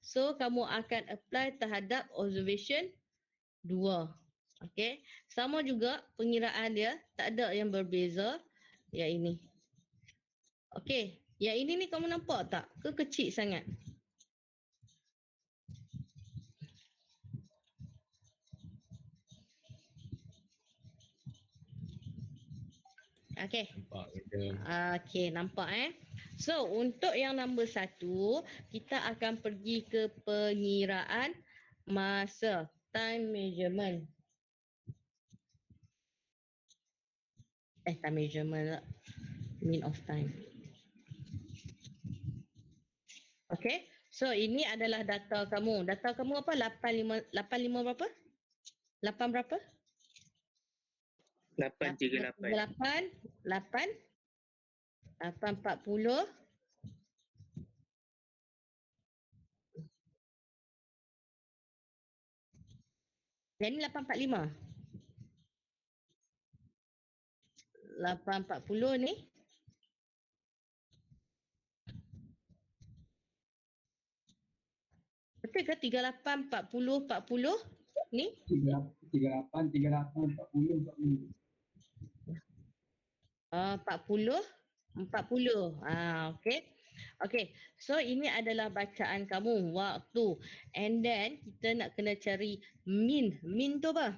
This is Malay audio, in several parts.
So kamu akan apply terhadap observation 2. Okey. Sama juga pengiraan dia, tak ada yang berbeza. Yang ini. Okey. Yang ini ni kamu nampak tak? Ke kecil sangat? Okey. Nampak madam. Okey, nampak So, untuk yang nombor 1, kita akan pergi ke pengiraan masa, time measurement. Time measurement lah. Mean of time. Okey. So, ini adalah data kamu. Data kamu apa? 85 berapa? 8 berapa? 838. 840. Yang ni 845. 840 ni. Betul ke 38, 40, 40 ni? 38, 40. 40, 40. Okey. Okey. So ini adalah bacaan kamu waktu. And then kita nak kena cari min. Min tu apa?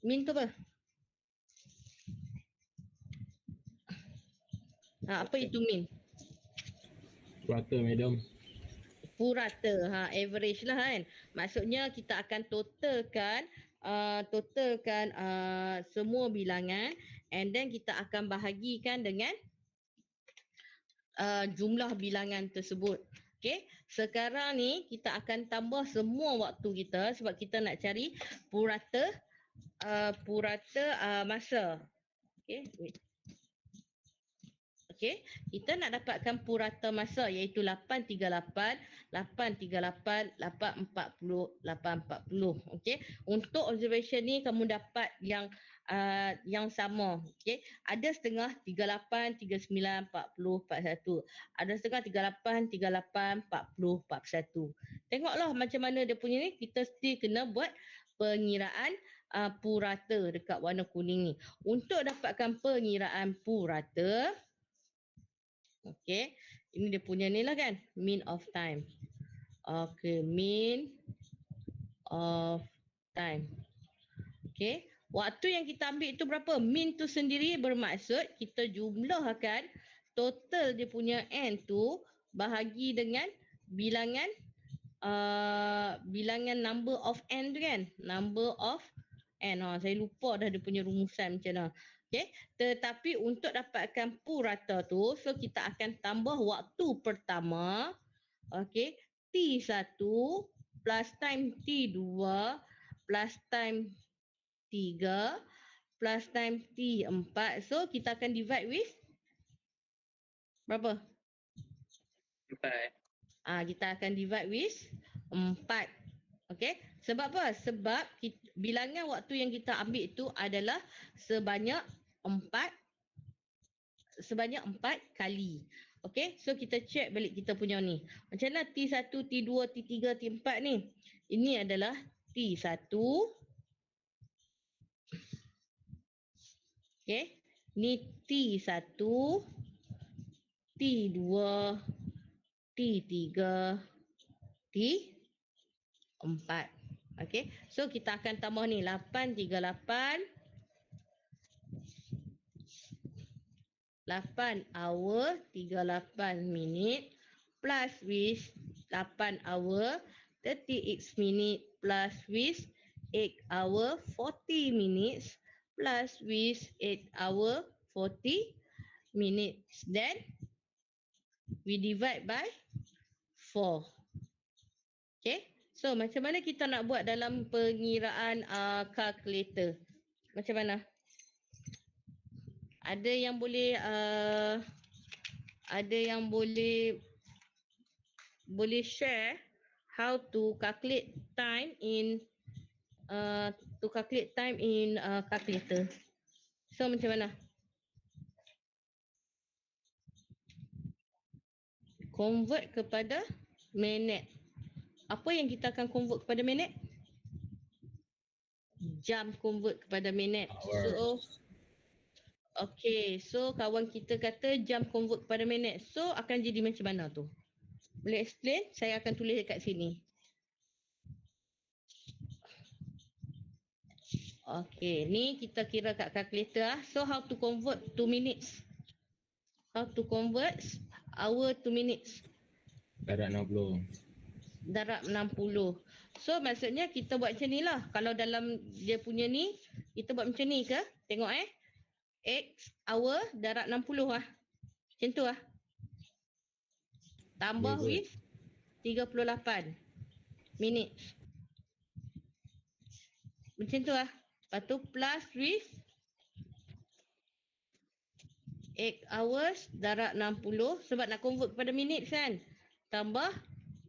Min tu apa? Apa itu min? Rata madam. Purata, average lah kan. Maksudnya kita akan totalkan semua bilangan and then kita akan bahagikan dengan jumlah bilangan tersebut. Okey, sekarang ni kita akan tambah semua waktu kita sebab kita nak cari purata masa. Okey, wait. Okey, kita nak dapatkan purata masa iaitu 838, 838, 840, 840. Okey, untuk observation ni kamu dapat yang sama. Okey, ada setengah 38, 39, 40, 41. Ada setengah 38, 38, 40, 41. Tengoklah macam mana dia punya ni, kita still kena buat pengiraan purata dekat warna kuning ni. Untuk dapatkan pengiraan purata, okey, ini dia punya ni lah kan, mean of time. Okey, mean of time. Okey, waktu yang kita ambil tu berapa? Mean tu sendiri bermaksud kita jumlahkan total dia punya n tu bahagi dengan bilangan bilangan number of n tu kan, number of n. Saya lupa dah dia punya rumusan macam mana. Okey, tetapi untuk dapatkan purata tu, so kita akan tambah waktu pertama, okey, T1 plus time T2 plus time 3 plus time T4. So kita akan divide with berapa? 4. Kita akan divide with 4. Okey, sebab apa? Sebab bilangan waktu yang kita ambil itu adalah sebanyak 4 kali. Okey, so kita check balik kita punya ni. Macam mana T1, T2, T3, T4 ni? Ini adalah T1. Okey, ni T1, T2, T3, T4. Okey, so kita akan tambah ni 838 8 hour 38 minit plus with 8 hour 38 minit plus with 8 hour 40 minutes plus with 8 hour 40 minutes. Then we divide by 4. Okay, so macam mana kita nak buat dalam pengiraan calculator? Macam mana? Ada yang boleh share how to calculate time in calculator. So macam mana? Convert kepada minit. Apa yang kita akan convert kepada minit? Jam convert kepada minit. So, okay. So, kawan kita kata jam convert kepada minit. So, akan jadi macam mana tu? Boleh explain? Saya akan tulis dekat sini. Okay, ni kita kira kat calculator lah. So, how to convert to minutes? How to convert hour to minutes? Darab 60. Darab 60. So, maksudnya kita buat macam ni lah. Kalau dalam dia punya ni, kita buat macam ni ke? Tengok X hour darab 60 lah. Macam tu lah. Tambah Good. with 38 minit. Macam tu lah. Lepas tu plus with 8 hours darab 60. Sebab nak convert kepada minit kan. Tambah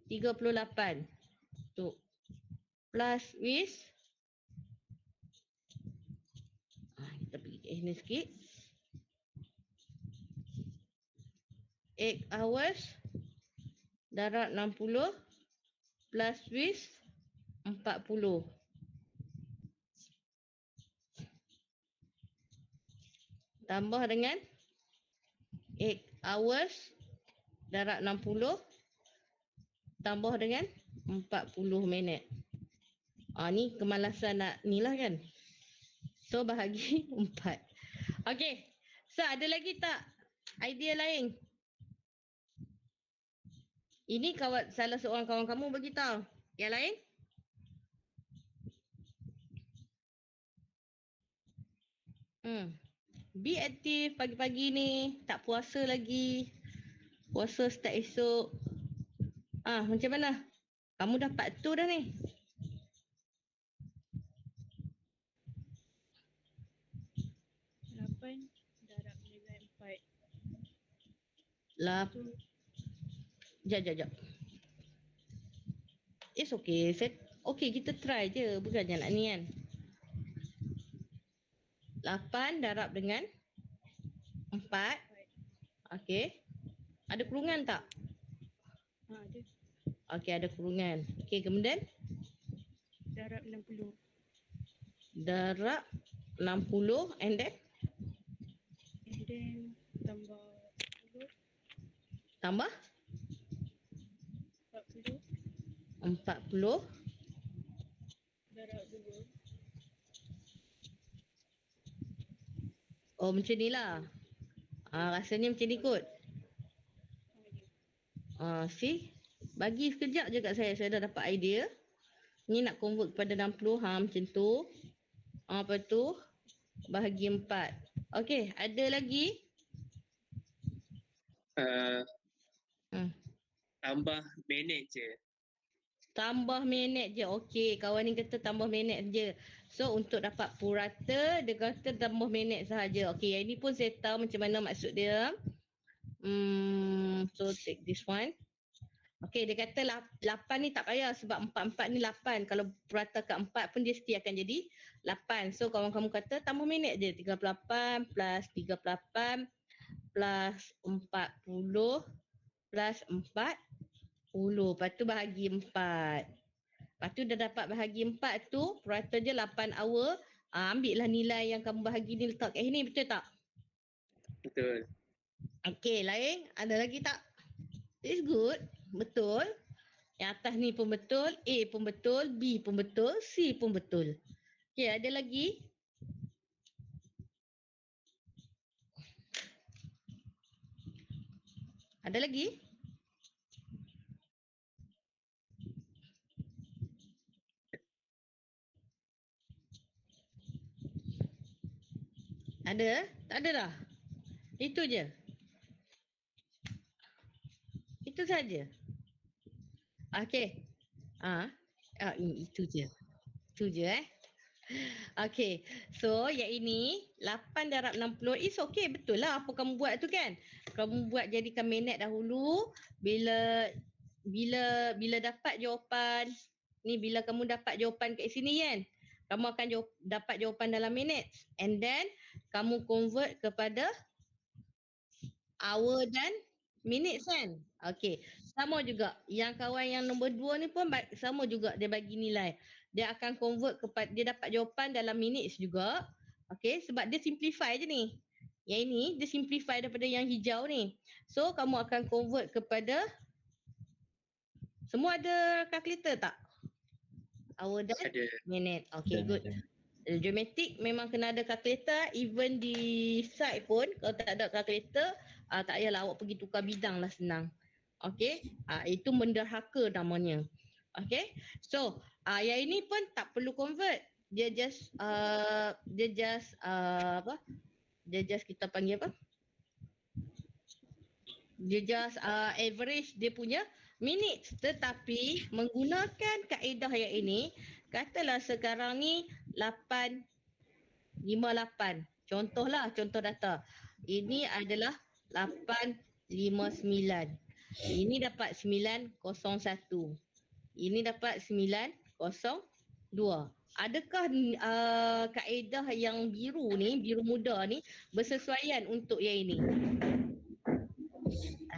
38. Tu. Plus with. Kita pergi ke sini sikit. 8 hours darab 60 plus with 40. Tambah dengan 8 hours darab 60 tambah dengan 40 minit. Ni kemalasan nak ni lah kan. So bahagi 4. Okay. So ada lagi tak idea lain? Ini salah seorang kawan kamu bagi tahu. Yang lain? Be aktif pagi-pagi ni. Tak puasa lagi. Puasa start esok. Macam mana? Kamu dapat tu dah ni. Darab nilai 4. Jap. It's okay. Okay, kita try je. Bukannya nak ni kan. 8 darab dengan 4. Okay. Ada kurungan tak? Ada. Okay, ada kurungan. Okay, kemudian? Darab 60. Darab 60 and then? And then tambah 10. Tambah? 40. 40. Darab 2. Oh, macam ni lah. Rasanya macam ni kot. See? Bagi sekejap je kat saya. Saya dah dapat idea. Ni nak convert kepada 60. Macam tu. Lepas tu, bahagi 4. Okay, ada lagi? Tambah minit je. Tambah minit je. Okey, kawan ni kata tambah minit je. So, untuk dapat purata, dia kata tambah minit sahaja. Okey, yang ini pun saya tahu macam mana maksud dia. So, take this one. Okey, dia kata 8 ni tak payah sebab 4 ni 8. Kalau purata ke 4 pun dia mesti akan jadi 8. So, kawan kamu kata tambah minit je. 38 plus 38 plus 40 plus 40. Lepas tu bahagi 4. Lepas tu dah dapat bahagi 4 tu, purata je 8 hour. Ambil lah nilai yang kamu bahagi ni letak kat sini, betul tak? Betul. Okey, lain? Ada lagi tak? It's good. Betul. Yang atas ni pun betul, A pun betul, B pun betul, C pun betul. Okey, ada lagi? Ada lagi? Ada? Tak ada dah? Itu je? Itu saja? Okey. Itu je. Itu je Okey. So, yang ini 8 darab 60 is okey, betul lah apa kamu buat tu kan? Kamu buat jadikan minit dahulu. Bila dapat jawapan ni, bila kamu dapat jawapan kat sini kan, kamu akan dapat jawapan dalam minit. And then kamu convert kepada hour dan minit kan? Okey. Sama juga. Yang kawan yang nombor 2 ni pun sama juga dia bagi nilai. Dia akan convert kepada, dia dapat jawapan dalam minutes juga. Okay, sebab dia simplify je ni. Yang ini dia simplify daripada yang hijau ni. So kamu akan convert kepada, semua ada calculator tak? Hour dan Ada. minute. Okay, Dan good. ada. Geomatic memang kena ada calculator. Even di site pun kalau tak ada calculator, tak payahlah awak pergi tukar bidang lah, senang. Okay, itu menderhaka namanya. Okay, so yang ini pun tak perlu convert. Dia just apa? Dia just kita panggil apa? Dia just average dia punya minutes, tetapi menggunakan kaedah yang ini, katalah sekarang ni 858. Contohlah, contoh data. Ini adalah 859. Ini dapat 901. Ini dapat 902. Adakah kaedah yang biru ni, biru muda ni bersesuaian untuk yang ini?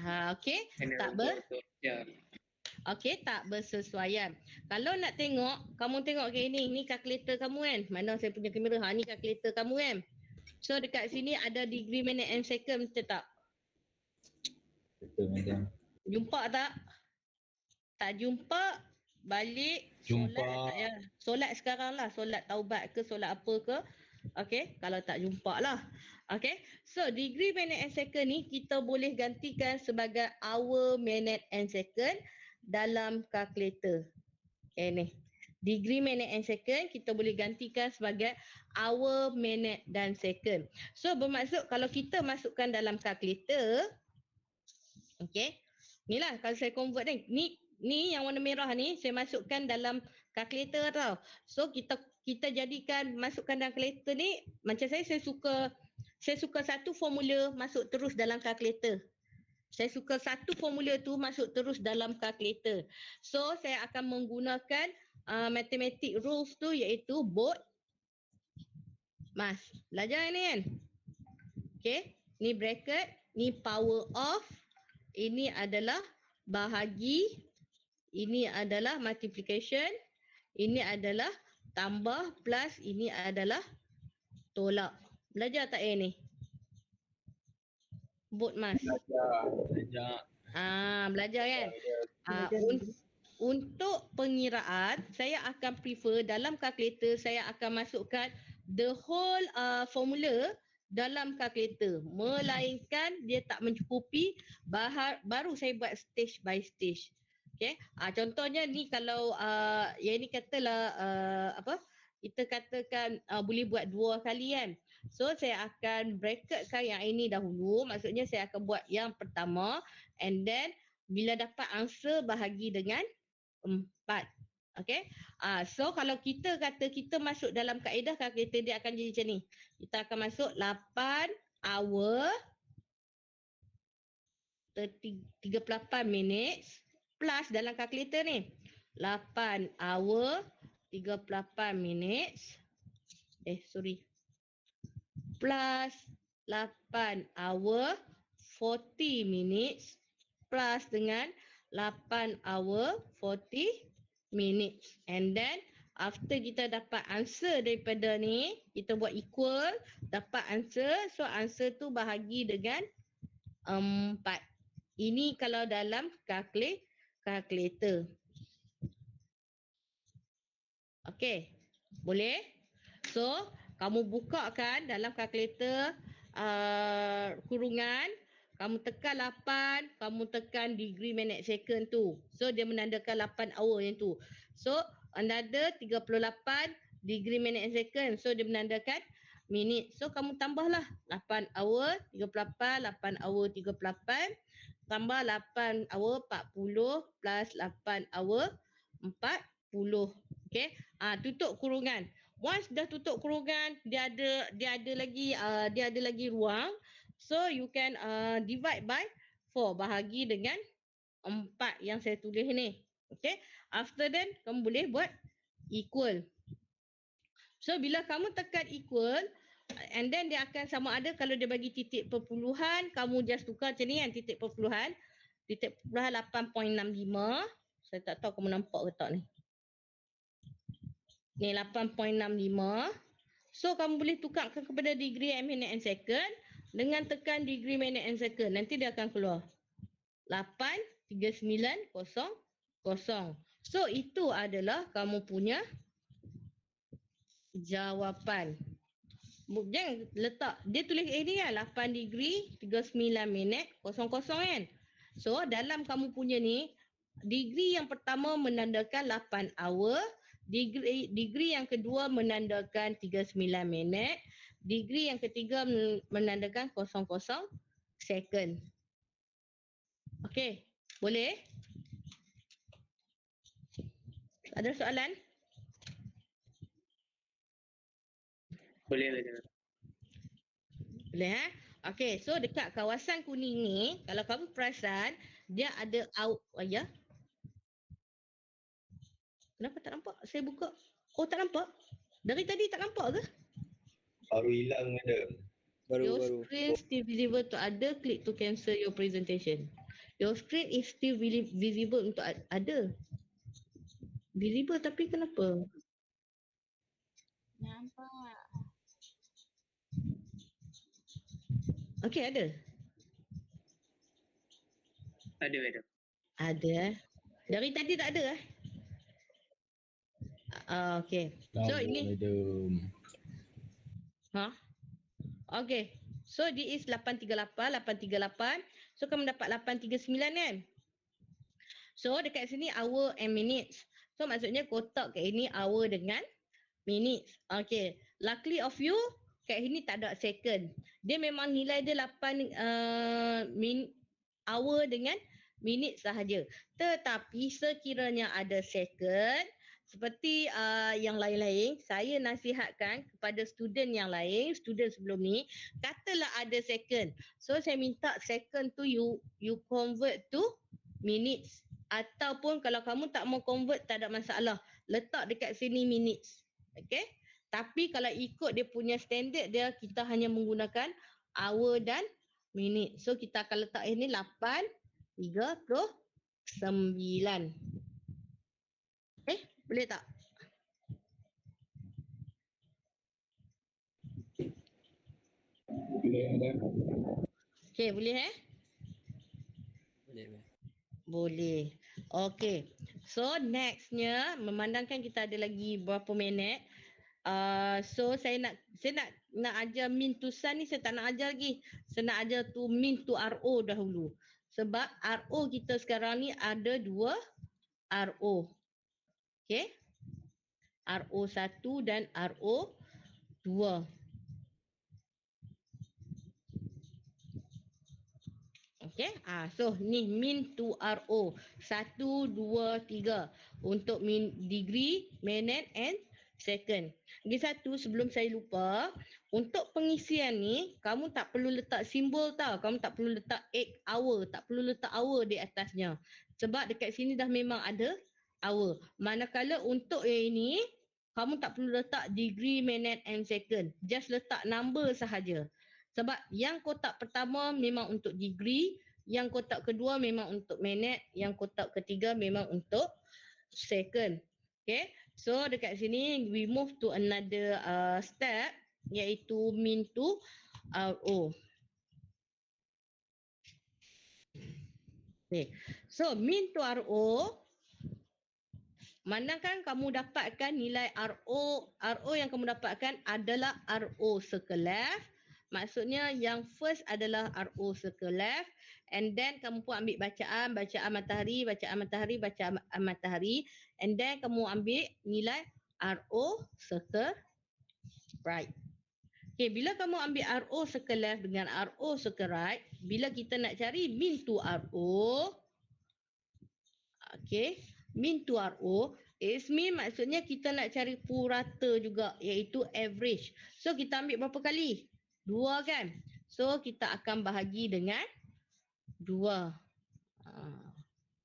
Okey, Kena tak ber untuk ya. okey, tak bersesuaian. Kalau nak tengok, kamu tengok ke ini kalkulator kamu kan? Mana saya punya kamera? Ni kalkulator kamu kan? So dekat sini ada degree, minute and second, betul tak? Betul madam. Jumpa tak? Tak jumpa, balik Jumpa. solat tak ya. Solat sekarang lah, solat taubat ke, solat apa ke. Okey, kalau tak jumpa lah. Okey, so degree, minute and second ni kita boleh gantikan sebagai hour, minute and second dalam kalkulator. Ni. Degree, minute and second kita boleh gantikan sebagai hour, minute dan second. So bermaksud kalau kita masukkan dalam kalkulator, okey. Inilah kalau saya convert ni yang warna merah ni saya masukkan dalam kalkulator tau. So kita jadikan masukkan dalam kalkulator ni, macam saya suka satu formula masuk terus dalam kalkulator. Saya suka satu formula tu masuk terus dalam kalkulator. So saya akan menggunakan mathematic rules tu, iaitu both mas. Belajar ni kan? Okay, ni bracket, ni power of, ini adalah bahagi, ini adalah multiplication, ini adalah tambah, plus ini adalah tolak. Belajar tak ni? Both mas. Belajar. Belajar kan? Untuk pengiraan, saya akan prefer dalam kalkulator saya akan masukkan the whole formula dalam kalkulator. Melainkan dia tak mencukupi, baru saya buat stage by stage. Okay. Contohnya ni kalau yang ni katalah apa? Kita katakan boleh buat 2 kali kan. So saya akan bracketkan yang ini dahulu. Maksudnya saya akan buat yang pertama, and then bila dapat answer bahagi dengan 4. Okay. So kalau kita kata kita masuk dalam kaedah kalkulator, dia akan jadi macam ni. Kita akan masuk 8 hour 38 minutes plus dalam kalkulator ni 8 hour 38 minutes plus 8 hour 40 minutes plus dengan 8 hour 40 minutes. And then after kita dapat answer daripada ni, kita buat equal, dapat answer. So answer tu bahagi dengan 4. Ini kalau dalam kalkulator. Okay, boleh? So kamu buka kan dalam kalkulator kurungan, kamu tekan 8, kamu tekan degree, minute, second tu. So dia menandakan 8 hour yang tu. So another 38 degree, minute and second. So dia menandakan minit. So kamu tambahlah 8 hour 38, 8 hour 38 tambah 8 hour 40 plus 8 hour 40. Okay. Tutup kurungan. Once dah tutup kurungan, dia ada lagi ruang. So you can divide by 4, bahagi dengan 4 yang saya tulis ni. Okay. After then kamu boleh buat equal. So bila kamu tekan equal, and then dia akan sama ada kalau dia bagi titik perpuluhan, kamu just tukar macam ni kan, titik perpuluhan. titik perpuluhan 8.65. Saya tak tahu kamu nampak ke tak ni. Ni 8.65. So kamu boleh tukarkan kepada degree and minute and second dengan tekan degree minute and second. Nanti dia akan keluar 83900. So itu adalah kamu punya jawapan. Jangan letak, dia tulis ni kan 8 degree 39 minit 00 kan. So dalam kamu punya ni, degree yang pertama menandakan 8 hour, degree yang kedua menandakan 39 minit, degree yang ketiga menandakan 00 second. Okey, boleh? Ada soalan? Boleh. Boleh Okey, so dekat kawasan kuning ni, kalau kamu perasan, dia ada ya. Kenapa tak nampak? Saya buka. Oh, tak nampak? Dari tadi tak nampak ke? Baru hilang ada. Your screen still visible to other, click to cancel your presentation. Your screen is still visible untuk ada. Visible tapi kenapa? Nampak. Okey, ada. Ada. Ada. Dari tadi tak ada okey. So ini okey. So this is 838. So kamu dapat 839 kan? So dekat sini hour and minutes. So maksudnya kotak kat ini hour dengan minutes. Okay. Luckily of you, kat sini tak ada second. Dia memang nilai dia 8 hour dengan minit sahaja. Tetapi sekiranya ada second, seperti yang lain-lain, saya nasihatkan kepada student yang lain, student sebelum ni, katalah ada second. So saya minta second tu you convert to minutes. Ataupun kalau kamu tak mau convert, tak ada masalah. Letak dekat sini minutes. Okay. Tapi kalau ikut dia punya standard dia, kita hanya menggunakan hour dan minit. So kita akan letak ini 8:39. Boleh tak? Boleh ada. Okay, boleh Boleh. Boleh. Okay. So nextnya, memandangkan kita ada lagi berapa minit. So saya nak ajar min to sun ni, saya tak nak ajar lagi. Saya nak ajar tu min to RO dahulu. Sebab RO kita sekarang ni ada 2 RO. Okay. RO1 dan RO2. Okay. So ni min to RO 1, 2, 3 untuk min degree, minute and second. Lagi satu sebelum saya lupa, untuk pengisian ni kamu tak perlu letak simbol tau. Kamu tak perlu letak 8 hour, tak perlu letak hour di atasnya. Sebab dekat sini dah memang ada hour. Manakala untuk yang ini, kamu tak perlu letak degree, minute and second. Just letak number sahaja. Sebab yang kotak pertama memang untuk degree, yang kotak kedua memang untuk minute, yang kotak ketiga memang untuk second. Okay. So dekat sini we move to another step, iaitu min to RO. Okay. So min to RO, manakala kamu dapatkan nilai RO yang kamu dapatkan adalah RO circle left. Maksudnya yang first adalah RO circle left, and then kamu pun ambil bacaan matahari, and then kamu ambil nilai RO circle right. Okay, bila kamu ambil RO circle left dengan RO circle right, bila kita nak cari min to RO, okay, min to RO, is mean maksudnya kita nak cari purata juga, iaitu average. So kita ambil berapa kali? 2 kan? So kita akan bahagi dengan 2.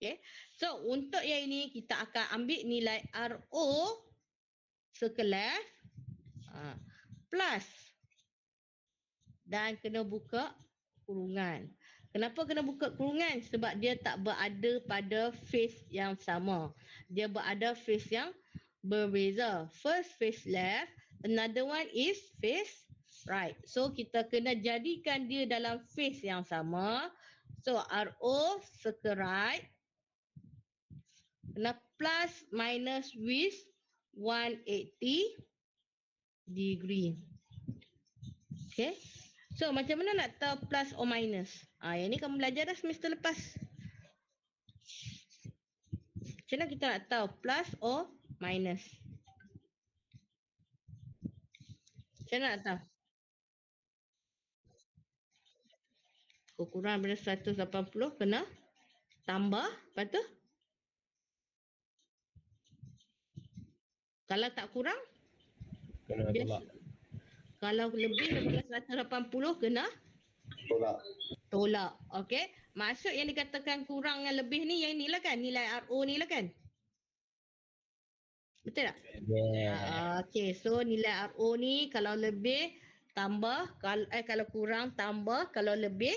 Okay. So untuk yang ini kita akan ambil nilai RO circle left plus, dan kena buka kurungan. Kenapa kena buka kurungan? Sebab dia tak berada pada phase yang sama. Dia berada phase yang berbeza. First phase left, another one is phase right. So kita kena jadikan dia dalam phase yang sama. So RO circle right kena plus minus with 180 degree. Okay. So macam mana nak tahu plus or minus? Yang ni kamu belajar dah semester lepas. Macam mana kita nak tahu plus or minus? Macam mana nak tahu? Kurang daripada 180 kena tambah. Lepas tu? Kalau tak kurang? Kena Biasa. tolak. Kalau lebih daripada 180 kena Tolak. tolak. Okey. Maksud yang dikatakan kurang dengan lebih ni yang inilah kan? Nilai RO ni lah kan? Betul tak? Yeah. Okey. So nilai RO ni kalau lebih tambah, kalau kurang tambah, kalau lebih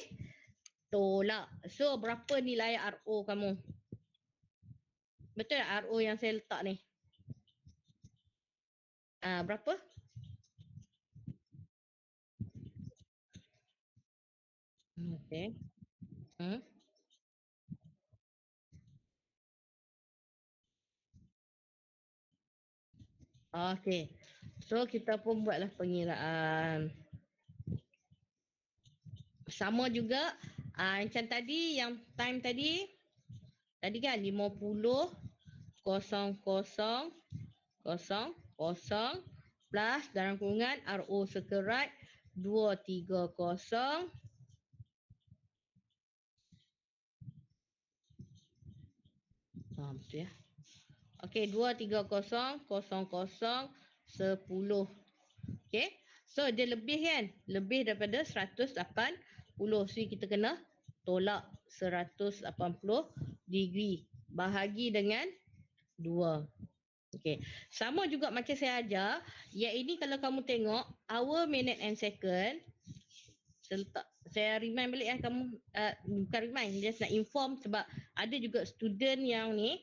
tolak. So berapa nilai RO kamu? Betul tak RO yang saya letak ni? Berapa? Okey. Okey. So kita pun buatlah pengiraan. Sama juga macam tadi yang time tadi kan 50 kosong kosong kosong kosong plus dalam kurungan RO circle right 230. Betul ya. Okey, 230 kosong kosong 10. Okey. So dia lebih kan? Lebih daripada 180. So kita kena tolak 180 degree. Bahagi dengan 2. Okey. Sama juga macam saya ajar. Yang ini kalau kamu tengok hour, minute and second. Saya remind balik kamu. Bukan remind. Just nak inform sebab ada juga student yang ni.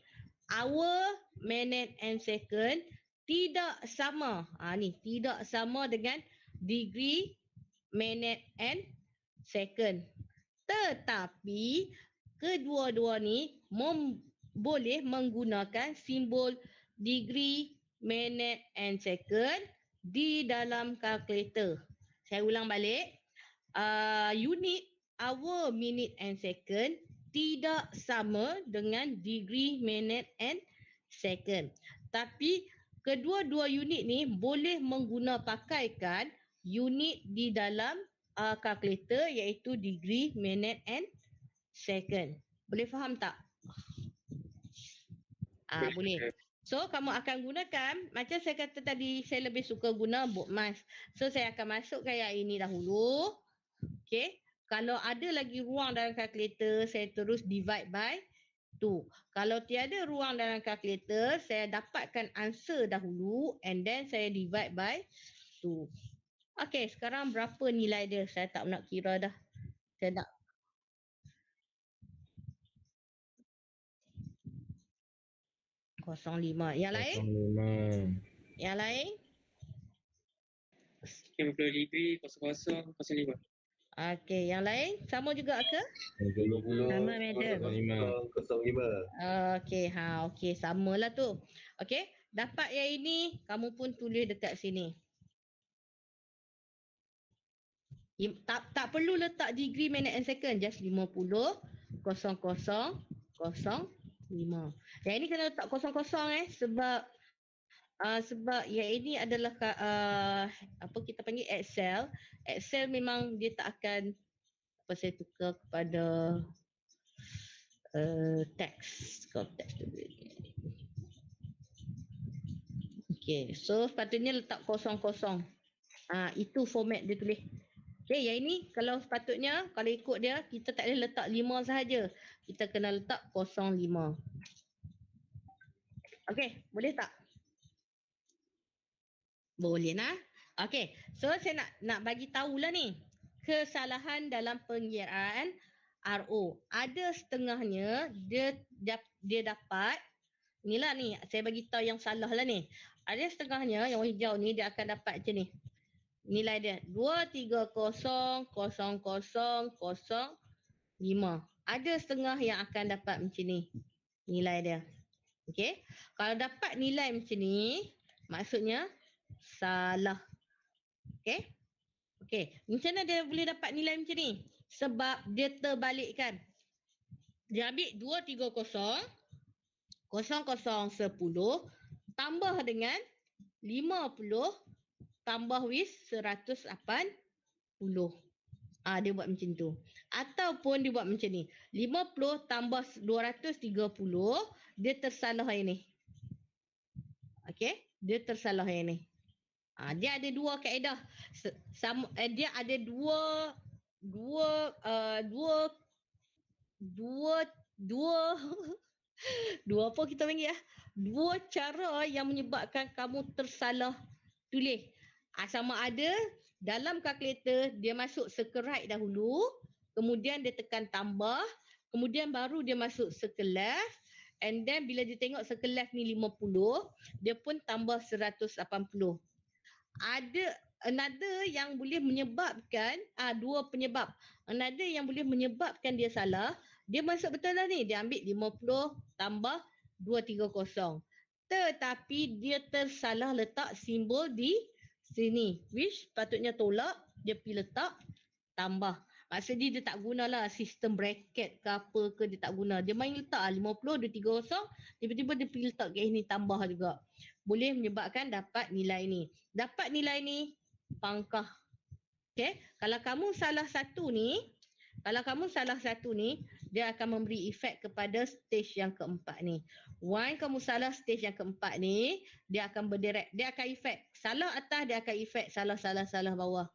Hour, minute and second tidak sama. Ni tidak sama dengan degree, minute and second. Tetapi kedua-dua ni boleh menggunakan simbol degree, minute and second di dalam kalkulator. Saya ulang balik. Unit hour, minute and second tidak sama dengan degree, minute and second. Tapi kedua-dua unit ni boleh pakaikan unit di dalam kalkulator iaitu degree, minute and second. Boleh faham tak? Boleh. So kamu akan gunakan macam saya kata tadi, saya lebih suka guna bookmark. So saya akan masukkan yang ini dahulu. Okey. Kalau ada lagi ruang dalam kalkulator, saya terus divide by 2. Kalau tiada ruang dalam kalkulator, saya dapatkan answer dahulu and then saya divide by 2. Okey, sekarang berapa nilai dia? Saya tak nak kira dah. Saya nak 05. Yang lain? 05. Yang lain? 50 degree 0005. Okey, yang lain sama juga ke? 20. Sama, madam. 05. Okey, okey, samalah tu. Okey, dapat yang ini kamu pun tulis dekat sini. Tak perlu letak degree, minute and second, just 50 00 05. Yang ini kena letak 00 sebab yang ini adalah apa kita panggil Excel. Excel memang dia tak akan saya tukar kepada teks. Teks tu. Okey, so sepatutnya letak 00. Itu format dia tulis. Okey, yang ini kalau sepatutnya kalau ikut dia kita tak boleh letak 5 sahaja. Kita kena letak 05. Okey, boleh tak? Boleh nah. Okey, so saya nak bagi tahulah ni kesalahan dalam pengiraan RO. Ada setengahnya dia dapat, inilah ni saya bagi tahu yang salah lah ni. Ada setengahnya yang hijau ni dia akan dapat macam ni. Nilai dia 230,000,05. Ada setengah yang akan dapat macam ni nilai dia. Okey. Kalau dapat nilai macam ni, maksudnya salah. Okey. Okey. Macam mana dia boleh dapat nilai macam ni? Sebab dia terbalikkan. Dia ambil 230, 0010 tambah dengan 50 tambah with 180. Dia buat macam tu. Ataupun dia buat macam ni. 50 tambah 230, dia tersalah yang ni. Okey? Dia tersalah yang ni. Dia ada dua kaedah. Dia ada dua apa kita panggil dua cara yang menyebabkan kamu tersalah tulis. Sama ada dalam kalkulator dia masuk circle right dahulu, kemudian dia tekan tambah, kemudian baru dia masuk circle left, and then bila dia tengok circle left ni 50, dia pun tambah 180. Ada another yang boleh menyebabkan, dua penyebab. Another yang boleh menyebabkan dia salah, dia masuk betul lah ni, dia ambil 50 tambah 230. Tetapi dia tersalah letak simbol di sini. Which patutnya tolak, dia pergi letak tambah. Maksudnya dia tak gunalah sistem bracket ke apa ke, dia tak guna. Dia main letak 50, 230, tiba-tiba dia pergi letak kat sini tambah juga. Boleh menyebabkan dapat nilai ni. Dapat nilai ni pangkah. Okay? Kalau kamu salah satu ni, dia akan memberi efek kepada stage yang keempat ni. Once kamu salah stage yang keempat ni, dia akan berdirect, dia akan efek. Salah atas, dia akan efek salah bawah.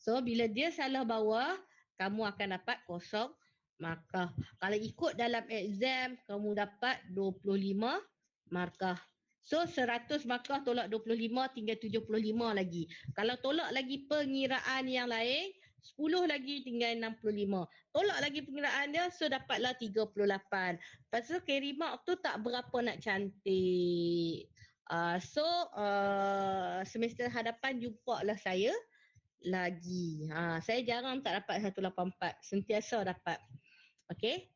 So, bila dia salah bawah, kamu akan dapat kosong markah. Kalau ikut dalam exam, kamu dapat 25 markah. So, 100 markah tolak 25, tinggal 75 lagi. Kalau tolak lagi pengiraan yang lain, 10 lagi tinggal 65. Tolak lagi pengiraan dia, so dapatlah 38. Lepas tu carry mark tu tak berapa nak cantik. Semester hadapan jumpalah saya lagi. Saya jarang tak dapat 184. Sentiasa dapat. Okey.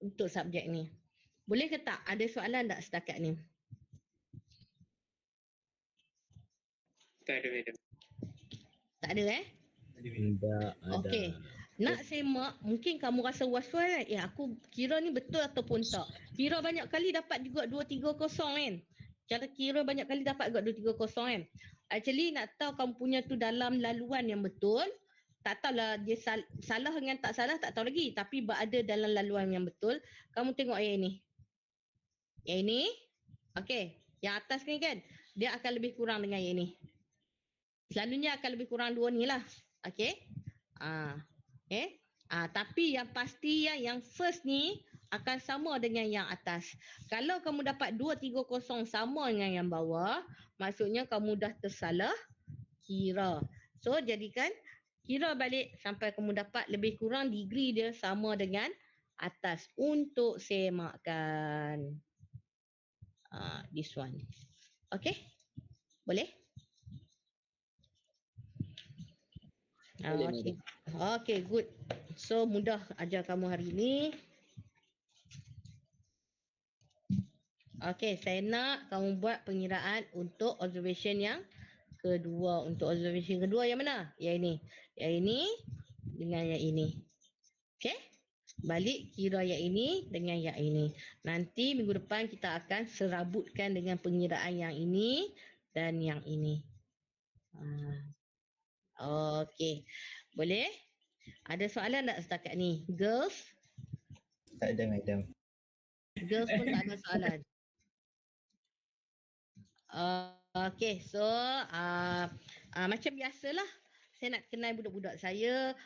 Untuk subjek ni. Boleh ke tak? Ada soalan tak setakat ni? Tak ada, madam. Tak ada Tak ada. Okey. Nak semak, mungkin kamu rasa was-was kan? Aku kira ni betul ataupun tak. Kira banyak kali dapat juga 230 kan? Cara kira banyak kali dapat juga 230 kan? Actually nak tahu kamu punya tu dalam laluan yang betul, tak tahulah dia salah dengan tak salah tak tahu lagi. Tapi berada dalam laluan yang betul, kamu tengok yang ini. Yang ini, okey. Yang atas ni kan, dia akan lebih kurang dengan yang ini. Selalunya akan lebih kurang dua ni lah. Okey. Tapi yang pasti yang first ni akan sama dengan yang atas. Kalau kamu dapat 230 sama dengan yang bawah, maksudnya kamu dah tersalah kira. So jadikan kira balik sampai kamu dapat lebih kurang degree dia sama dengan atas untuk semakkan. This one. Okay? Boleh? Okay, good. So mudah ajar kamu hari ni. Okay, saya nak kamu buat pengiraan untuk observation yang kedua. Untuk observation kedua yang mana? Yang ini. Yang ini dengan yang ini. Okay? Balik kira yang ini dengan yang ini. Nanti minggu depan kita akan serabutkan dengan pengiraan yang ini dan yang ini. Okay. Boleh? Ada soalan tak setakat ni? Girls? Tak ada, madam. Girls pun tak ada soalan. Okay, so macam biasalah saya nak kenal budak-budak saya.